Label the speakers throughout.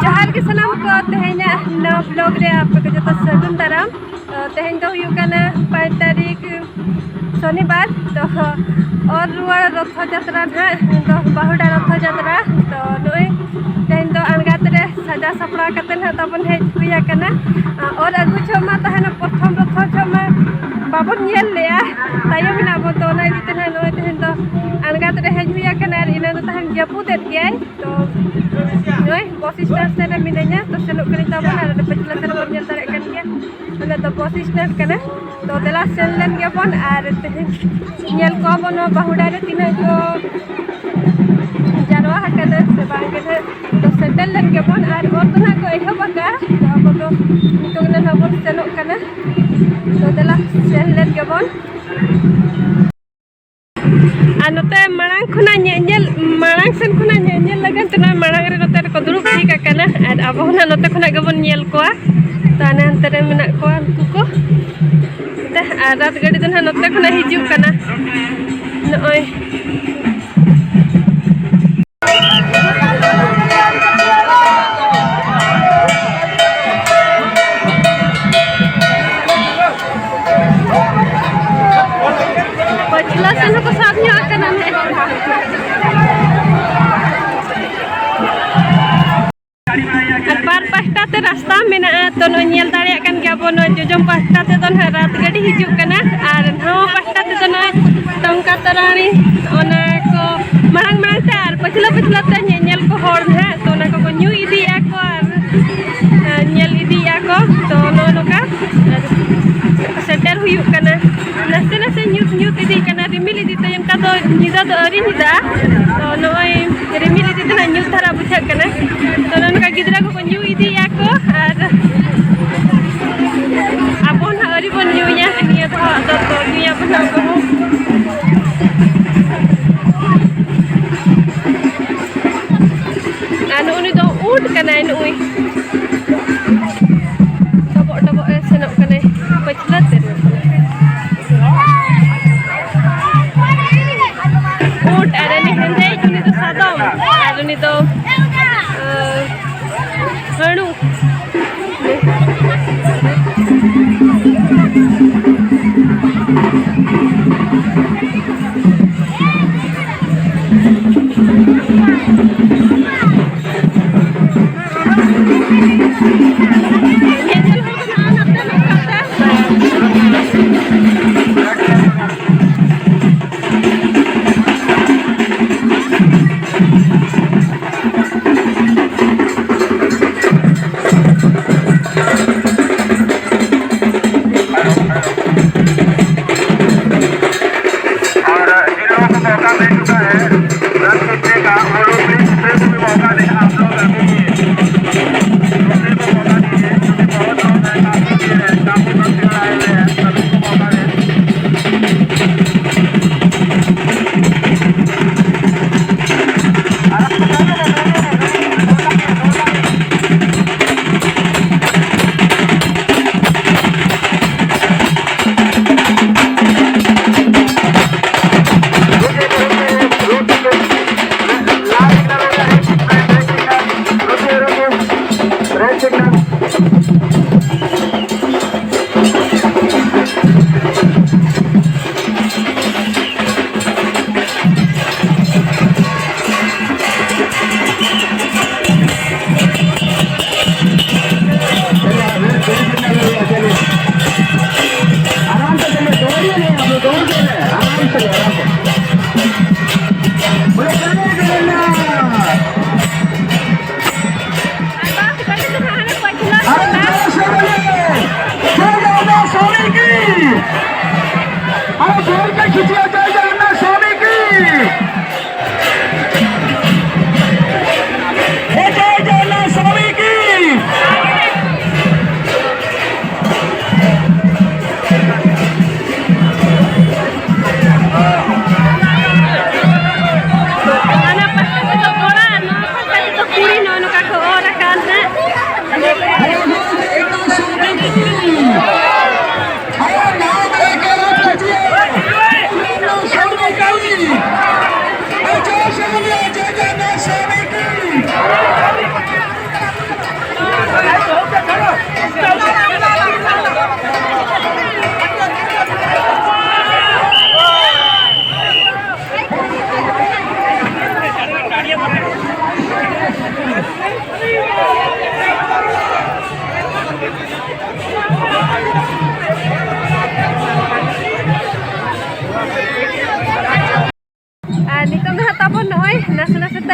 Speaker 1: जहार के सलाम को तेहना नव ब्लॉग रे आप को जत सगुन दाराम तेहन दो हुयुकना 5 तारीख शनिवार तो और रुआर रथ यात्रा ना तो बाहुड़ा रथ यात्रा तो नय तेहन दो अनगात रे सजा सपड़ा कते ना तबन हेज हुया कना और अगु छमा तहना प्रथम रथ छमा बाबन येल लेया तायम ना बो तो ना दिते ना नय तेहन दो अनगात रे हेज हुया कना इना तो तहन जपुदेत गय तो नय बस स्टैंड से मिनanya तो सेनो करी तबन आर पछला से बन जल तारे कन गया ओने तो बस स्टैंड कना तो देला सेनलन गया बन आर तेहन nyel ko bono bahuda re tina ko jarwa hakade se bangene to setel len ge bon ar ortona ko eho baka to abo to nitogna na bon senok kana to dela setel ge bon anote marang khuna nyel marang sen khuna nyel lagan tena marang re note ko durup thik kana ar abo na note khuna ge bon nyel ko ta na antere menak ko unku ko रात गाड़ी तो नोते खना हिजुक कना नय पछला सन को साथ में आकना है बार पास्ता ते रास्ता मेना तो नयल दाड़े कन गया बो न जोजम पास्ता ते तो रात गाड़ी हिजुक कना आर नवा पास्ता ते तो न टंका तरानी ओना को मांग मांग ते आर पछला पछला ते नयल को होड़ है तो ना को न्यू इदिया को आर नयल इदिया को तो नो नोका सेटर हुयुक कना नसे नसे न्यूट इदी कना रिमिल इदी ते यनका तो निदा तो अरी निदा तो नय रिमिल इदी ते न्यूट धारा बुझा कना तो ननका गिदरा को न्यू इदिया को आर आपन हरी बन न्यूया निया तो न्यूया बना को anu ni do ud kana anu ui tobok senok kana peclat ud ada ni hende ni to sadam ada ni to hanu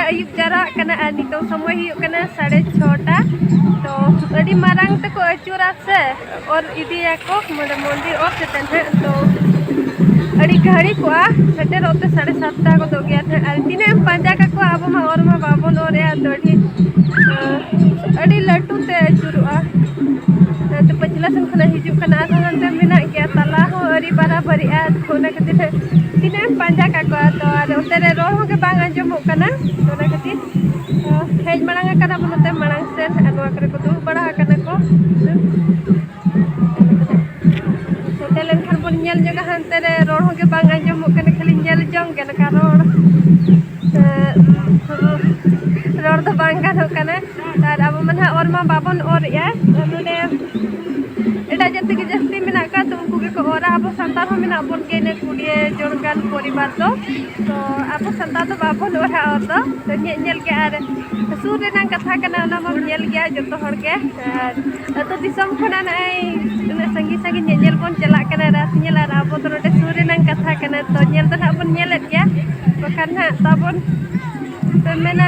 Speaker 1: Ayub जरा नितो समय हुई 6:30 तो अड़ी मारांग तक अचूरा से और इडिया को मंदिर और से तो अड़ी घड़ी को सेटर होते 7:30 को दो गया था तीन पांजा का को अब और बाबन और तो अड़ी लट्टू ते अचूरुआ तो पचला सन खना हिजुक कना हंते मेना गया तला हो अड़ी बराबरी कोना खातिर तीन पांजा का को तो आर उतरे रोड हो के बांग अंजमो कना कोना खातिर हेज मड़ांगा कना बनते मड़ांग से अनवा करे को दू बड़ा कना को सेटेलन खान बन नेल जगह हंते रे रोड हो के बांग अंजमो कना खाली नेल जंग के का रोड रोड तो बांग गानो कना तार अब मन और मा बाबन और या नुने एटा जति के जस्ती मेना का तो उनको के और अब संतान हम मेना बन के ने कुडिए जोड़गान परिवार तो अब संतान तो बाबन और तो नेल के आर सुर रे नंग कथा कना ना हम नेल गया जतो हर के तो दिसम खना नाई संगी संगी नेल बन चला कना रात नेल आर अब तो रोटे सुर रे नंग कथा कना तो नेल तो अपन नेल गया बखान ना तबन तो मैंने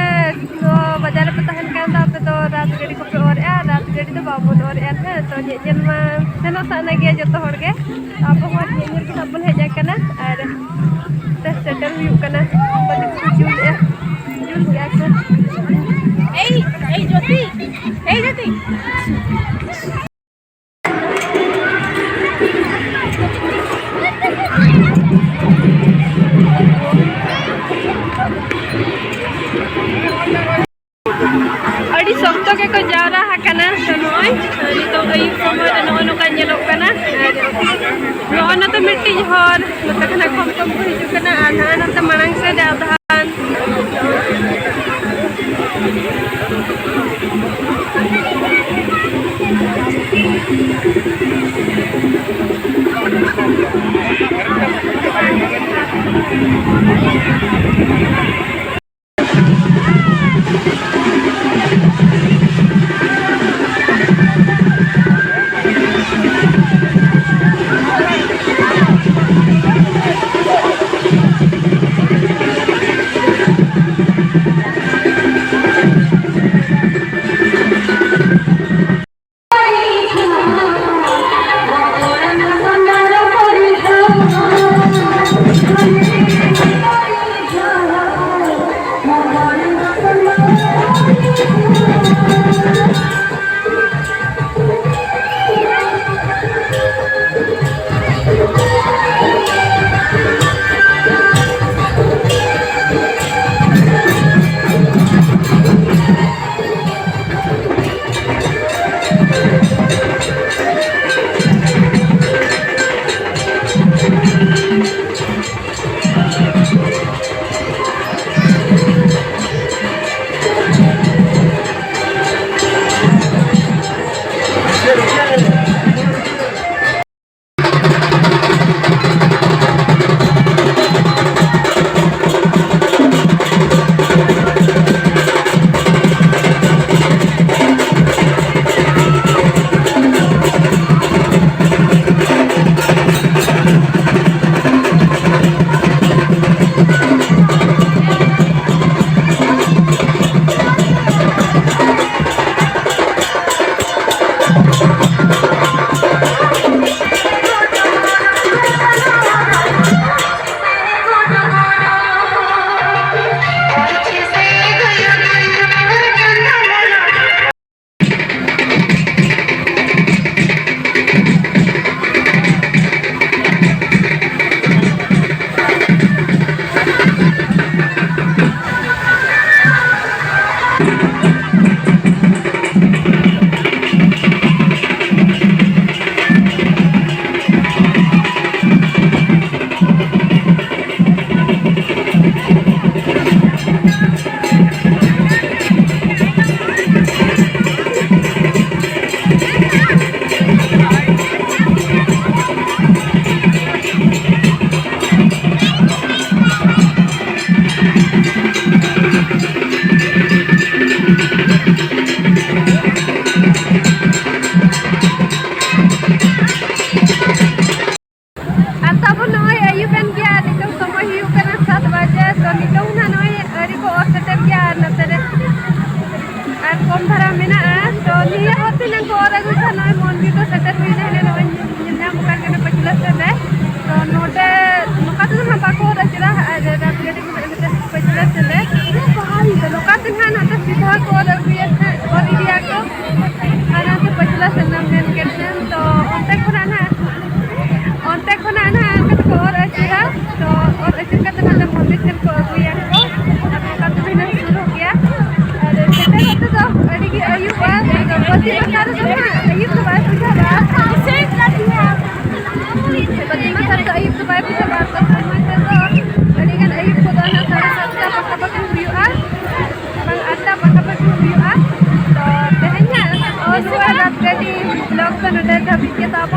Speaker 1: तो बाजार पे तहन कान दा तो रात गड़ी को और रात गड़ी तो बाबू और है तो जेल में सेनो साना गया जतो हर के अब हो जेल के सब हे जाय कना और सेटल हुई कना जुल गया ए ज्योति अड़ी सप्तो के को जावरा हाकना तो नय तो अयुब समय रे नका नेलोक कना लोन तो मिट्टी हर तखना कम कम हिजु कना आधान त मणंग से आधान niya hotin ang ko ora ko sa noy mondir to setter hui na hele noy nyamna bukan kana pachila sebe to note nokatu na ba ko ora chira ada gede ko ete pachila sebe to nokatu na na ta sidha ko ora kuya और India को आना से पचला सन्नम ने केशन तो onte khona na कत को और अचरा तो और अचर कत ना मंदिर से को अगुया को अब कत भी ना शुरू हो गया और सेटे होते तो अड़ी की अयुबा पति बता रहे थे अयुब तो बात पूछा बात से करती है पति बता तो अयुब तो बात पूछा बात तो समझते तो अड़ी kan अयुब को दोना सारा सबका पक्का हुआ bang ada pक्का हुआ तो tehnya और सुबह रात गडी ब्लॉग का नडर था बीच के तो आप